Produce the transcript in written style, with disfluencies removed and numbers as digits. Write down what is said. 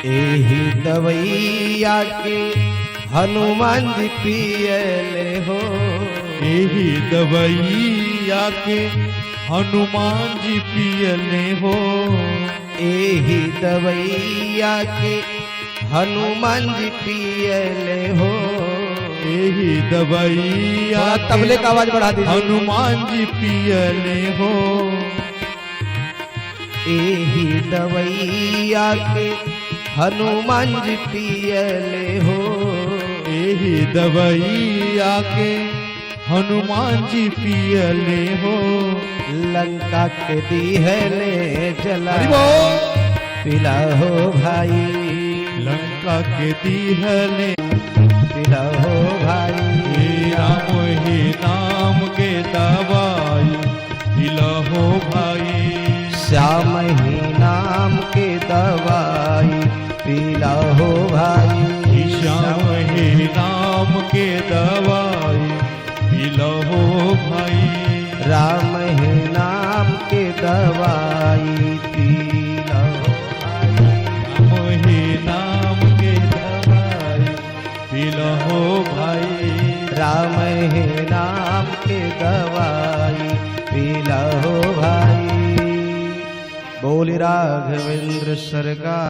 एही दवैया के हनुमान जी पियले हो। एही दवैया के हनुमान जी पियले हो। एही दवैया के हनुमान जी पियले हो। एही दवैया थोड़ा तबले का आवाज बढ़ा दीजिए। हनुमान जी पियले हो। एही दवैया के हनुमान जी पियले हो। एही दवैया के हनुमान जी पियले हो। लंका के दिहले जला पिला हो भाई। लंका के दिहले पिला हो भाई। राम ही नाम के दवाई पिला हो भाई। श्याम ही नाम के दवाई पिला हो भाई। श्याम ही नाम के दवाई पिला हो भाई। राम ही नाम के दवाई पिला हो भाई। राम ही नाम के दवाई पिला हो भाई। राम ही नाम के दवाई पिला हो भाई। बोल राघवेंद्र सरकार।